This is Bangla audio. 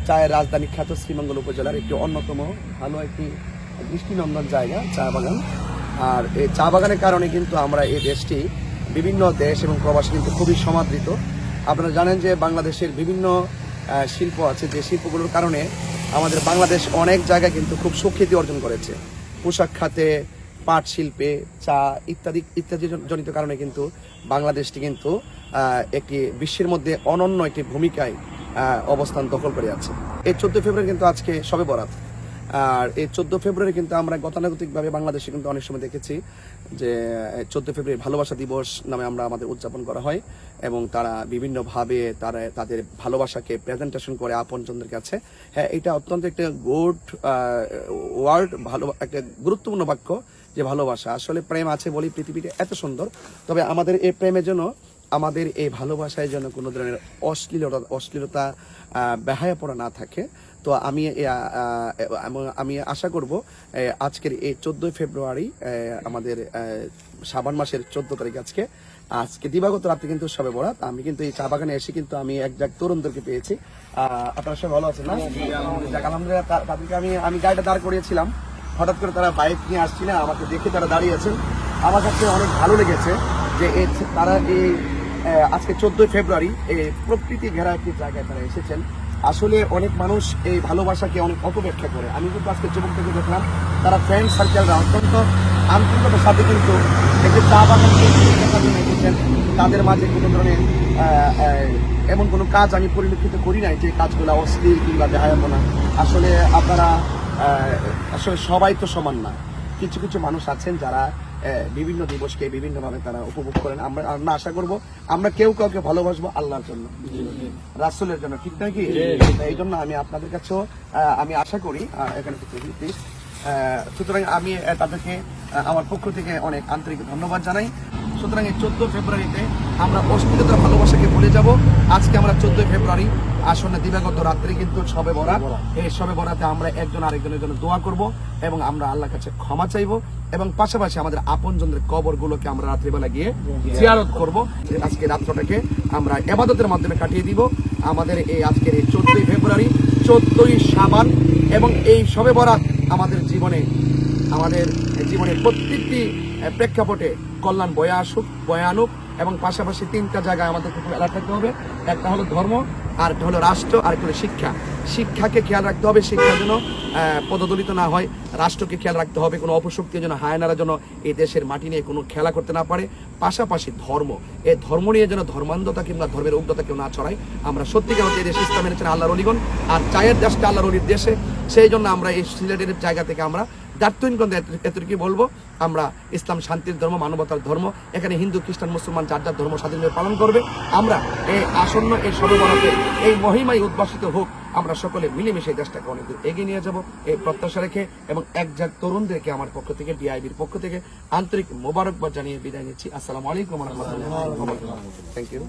চায়ের রাজধানী খ্যাত শ্রীমঙ্গল উপজেলার একটি অন্যতম ভালো একটি দৃষ্টিনন্দন জায়গা চা বাগান। আর এই চা বাগানের কারণে কিন্তু আমরা এই দেশটি বিভিন্ন দেশ এবং প্রবাসী কিন্তু খুবই সমাদৃত। আপনারা জানেন যে বাংলাদেশের বিভিন্ন শিল্প আছে, যে শিল্পগুলোর কারণে আমাদের বাংলাদেশ অনেক জায়গায় কিন্তু খুব সুখ্যাতি অর্জন করেছে। পোশাক খাতে, পাট শিল্পে, চা ইত্যাদি ইত্যাদি জনিত কারণে কিন্তু বাংলাদেশটি কিন্তু একটি বিশ্বের মধ্যে অনন্য একটি ভূমিকায় অবস্থান দখল করে আছে। এই 14 ফেব্রুয়ারি কিন্তু আজকে শবে বরাত। আর এই 14 ফেব্রুয়ারি কিন্তু আমরা গতানুগতিকভাবে বাংলাদেশে কিন্তু অনেক সময় দেখেছি যে 14 ফেব্রুয়ারি ভালোবাসা দিবস নামে আমরা আমাদের উদযাপন করা হয় এবং তারা বিভিন্নভাবে তারা তাদের ভালোবাসাকে প্রেজেন্টেশন করে আপনজনদের কাছে। হ্যাঁ, এটা অত্যন্ত একটা গুড ওয়ার্ড, ভালো একটা গুরুত্বপূর্ণ বাক্য যে ভালোবাসা। আসলে প্রেম আছে বলেই পৃথিবীটা এত সুন্দর। তবে আমাদের এই প্রেমের জন্য, আমাদের এই ভালোবাসায় যেন কোনো ধরনের অশ্লীলতা বেহায়াপনা না থাকে। তো আমি আশা করব আজকের এই 14 ফেব্রুয়ারি আমাদের শাবান মাসের 14 তারিখ আজকে দিবাগত রাতে কিন্তু শবে বরাত। আমি কিন্তু এই চা বাগানে এসে কিন্তু আমি একজাক তরুণদেরকে পেয়েছি। আপনারা সবাই ভালো আছেন না? আলহামদুলিল্লাহ। তাদেরকে আমি গাড়িটা দাঁড় করিয়েছিলাম, হঠাৎ করে তারা বাইক নিয়ে আসছি না, আমাকে দেখে তারা দাঁড়িয়েছেন। আমার কাছে অনেক ভালো লেগেছে যে তারা এই আজকে 14 ফেব্রুয়ারি এই প্রকৃতি ঘেরা একটি জায়গায় তারা এসেছেন। আসলে অনেক মানুষ এই ভালোবাসাকে অনেক অপব্যাখ্যা করে। আমি কিন্তু আজকে যুবক থেকে দেখলাম তারা ফ্রেন্ড সার্কেলরা অত্যন্ত আন্তরিকতার সাথে কিন্তু একটি চা বাগানকে এসেছেন। তাদের মাঝে কোনো ধরনের এমন কোনো কাজ আমি পরিলক্ষিত করি নাই যে কাজগুলো অশ্লীল কিংবা বেহায়াপনা। আসলে আপনারা আসলে সবাই তো সমান না। কিছু কিছু মানুষ আছেন যারা বিভিন্ন দিবসকে বিভিন্নভাবে তারা উপভোগ করেন। আমরা আশা করব আমরা কেউ কাউকে ভালোবাসবো আল্লাহর জন্য, রাসূলের জন্য, ঠিক নাকি? এই জন্য আমি আপনাদের কাছেও আমি আশা করি এখানে প্লিজ। সুতরাং আমি তাদেরকে আমার পক্ষ থেকে অনেক আন্তরিক ধন্যবাদ জানাই। সুতরাং এই 14 ফেব্রুয়ারিতে আমরা অশ্লীলতার ভালোবাসাকে ভুলে যাব। আজকে আমরা 14 ফেব্রুয়ারি আসন্ন দিবাগত রাত্রে কিন্তু শবে বরাত। এই শবে বরাতে আমরা একজন আরেকজনের জন্য দোয়া করব এবং আমরা আল্লাহর কাছে ক্ষমা চাইব এবং পাশাপাশি আমাদের আপনজনদের কবরগুলোকে আমরা রাত্রিবেলা গিয়ে জিয়ারত করব। আজকে রাত্রটাকে আমরা ইবাদতের মাধ্যমে কাটিয়ে দিব। আমাদের এই আজকের এই 14 ফেব্রুয়ারি, 14ই শাবান এবং এই শবে বরাত আমাদের জীবনে প্রত্যেকটি প্রেক্ষাপটে কল্যাণ বয়ে আনুক এবং পাশাপাশি 3টা জায়গায় আমাদেরকে খুব খেয়াল রাখতে হবে। একটা হলো ধর্ম, আরেকটা হলো রাষ্ট্র, আরেকটা হলো শিক্ষা। শিক্ষাকে খেয়াল রাখতে হবে, শিক্ষা যেন পদদলিত না হয়। রাষ্ট্রকে খেয়াল রাখতে হবে, কোনো অপশক্তি যেন হায়নারা যেন এই দেশের মাটি নিয়ে কোনো খেলা করতে না পারে। পাশাপাশি ধর্ম, এই ধর্ম নিয়ে যেন ধর্মান্ধতা কিংবা ধর্মের উগ্রতা কেউ না ছড়ায়। আমরা সত্যিকার অর্থে এই দেশ ইসলাম এনেছেন আল্লাহর অলিগণ, আর চায়ের দেশটা আল্লাহর অলির দেশে। সেই জন্য আমরা এই সিলেটের জায়গা থেকে আমরা দায়িত্বহীনগঞ্জে এতটুকু বলবো, আমরা ইসলাম শান্তির ধর্ম, মানবতার ধর্ম। এখানে হিন্দু, খ্রিস্টান, মুসলমান যার যার ধর্ম স্বাধীনভাবে পালন করবে। আমরা এই আসন্ন এই শবে বরাতে এই মহিমায় উদ্ভাসিত হোক, আমরা সকলে মিলেমিশে এই দেশটাকে অনেক দূর এগিয়ে নিয়ে যাব এই প্রত্যাশা রেখে এবং একজাক তরুণদেরকে আমার পক্ষ থেকে, ডিআইবির পক্ষ থেকে আন্তরিক মোবারকবাদ জানিয়ে বিদায় নিচ্ছি। আসসালামু আলাইকুম ওয়া রাহমাতুল্লাহি ওয়া বারাকাতুহু। Thank you.